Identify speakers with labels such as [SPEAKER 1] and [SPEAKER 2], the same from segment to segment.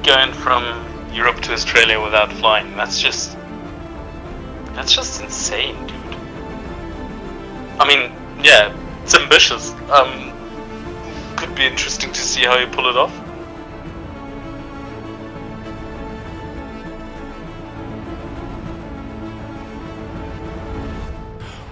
[SPEAKER 1] going from Europe to Australia without flying. That's just insane, dude. I mean, yeah, it's ambitious. Could be interesting to see how you pull it off.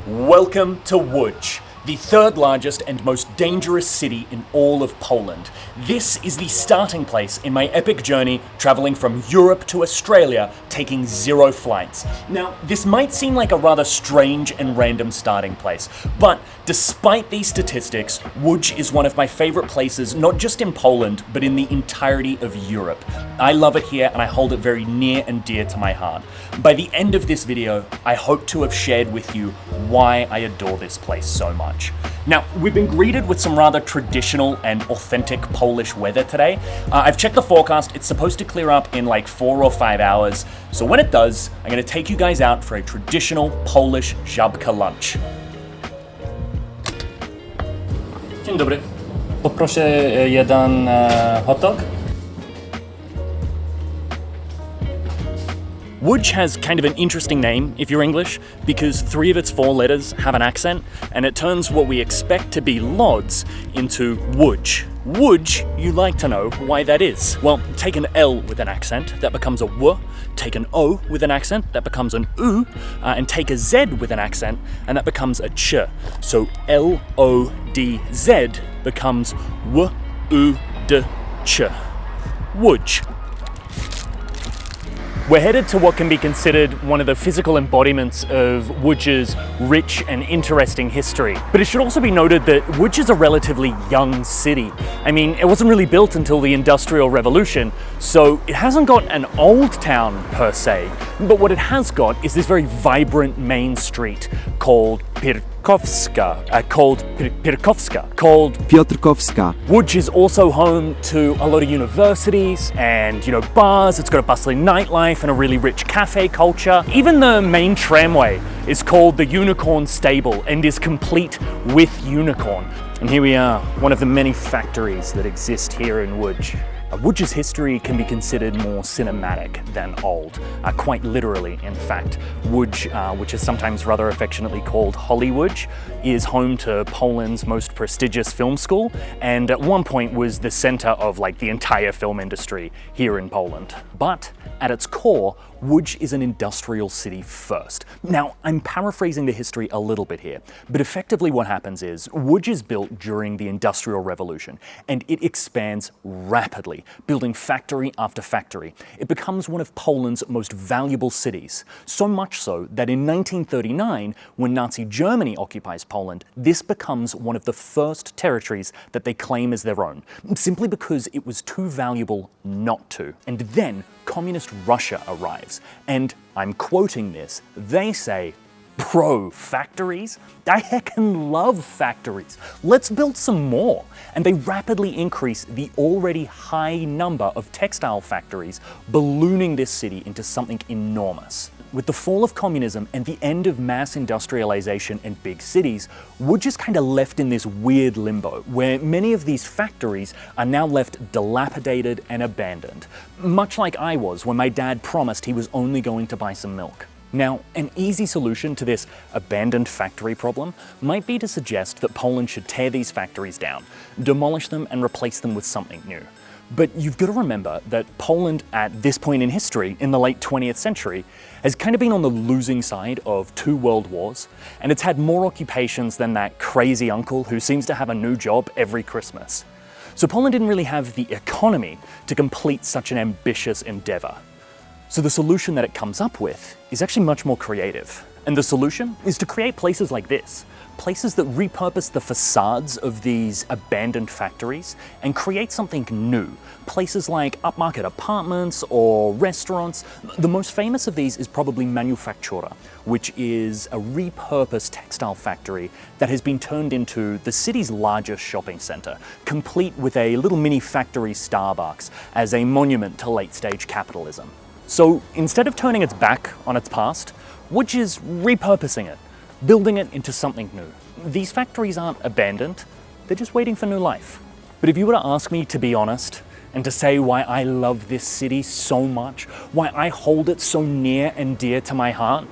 [SPEAKER 2] Welcome to Łódź, the third largest and most dangerous city in all of Poland. This is the starting place in my epic journey traveling from Europe to Australia, taking 0 flights. Now, this might seem like a rather strange and random starting place, but despite these statistics, Łódź is one of my favorite places, not just in Poland, but in the entirety of Europe. I love it here and I hold it very near and dear to my heart. By the end of this video, I hope to have shared with you why I adore this place so much. Now, we've been greeted with some rather traditional and authentic Polish weather today. I've checked the forecast, it's supposed to clear up in like 4 or 5 hours. So when it does, I'm gonna take you guys out for a traditional Polish żabka lunch. Dzień dobry. Poproszę jeden hot dog. Łódź has kind of an interesting name, if you're English, because 3 of its 4 letters have an accent, and it turns what we expect to be Lodz into Łódź. Łódź, you like to know why that is. Well, take an L with an accent, that becomes a W, take an O with an accent, that becomes an U, and take a Z with an accent, and that becomes a ch. So L-O-D-Z becomes W-U-D-ch. Łódź. We're headed to what can be considered one of the physical embodiments of Łódź's rich and interesting history. But it should also be noted that Łódź is a relatively young city. I mean, it wasn't really built until the Industrial Revolution, so it hasn't got an old town per se. But what it has got is this very vibrant main street called Piotrkowska. Łódź is also home to a lot of universities and, bars. It's got a bustling nightlife and a really rich cafe culture. Even the main tramway is called the Unicorn Stable and is complete with unicorn. And here we are, one of the many factories that exist here in Łódź. Łódź's history can be considered more cinematic than old, quite literally in fact. Łódź, which is sometimes rather affectionately called Hollywood, is home to Poland's most prestigious film school, and at one point was the center of the entire film industry here in Poland. But at its core, Łódź is an industrial city first. Now, I'm paraphrasing the history a little bit here, but effectively what happens is Łódź is built during the Industrial Revolution, and it expands rapidly, building factory after factory. It becomes one of Poland's most valuable cities, so much so that in 1939, when Nazi Germany occupies Poland, this becomes one of the first territories that they claim as their own, simply because it was too valuable not to. And then Communist Russia arrives, and I'm quoting this, they say, "Bro, factories? I heckin' love factories. Let's build some more." And they rapidly increase the already high number of textile factories, ballooning this city into something enormous. With the fall of communism and the end of mass industrialization in big cities, Łódź is kind of left in this weird limbo, where many of these factories are now left dilapidated and abandoned. Much like I was when my dad promised he was only going to buy some milk. Now, an easy solution to this abandoned factory problem might be to suggest that Poland should tear these factories down, demolish them and replace them with something new. But you've got to remember that Poland at this point in history, in the late 20th century, has kind of been on the losing side of 2 world wars, and it's had more occupations than that crazy uncle who seems to have a new job every Christmas. So Poland didn't really have the economy to complete such an ambitious endeavor. So the solution that it comes up with is actually much more creative. And the solution is to create places like this. Places that repurpose the facades of these abandoned factories and create something new. Places like upmarket apartments or restaurants. The most famous of these is probably Manufaktura, which is a repurposed textile factory that has been turned into the city's largest shopping center, complete with a little mini factory Starbucks as a monument to late-stage capitalism. So instead of turning its back on its past, Łódź is repurposing it, building it into something new. These factories aren't abandoned, they're just waiting for new life. But if you were to ask me to be honest, and to say why I love this city so much, why I hold it so near and dear to my heart,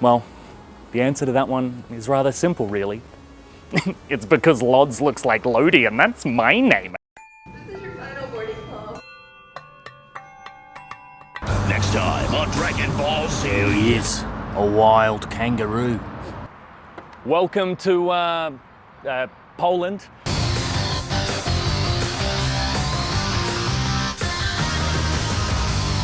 [SPEAKER 2] well, the answer to that one is rather simple, really. It's because Lodz looks like Lodi, and that's my name.
[SPEAKER 3] This is your final boarding call.
[SPEAKER 4] Next time on Dragon Ball Z.
[SPEAKER 2] There he is, a wild kangaroo. Welcome to Poland.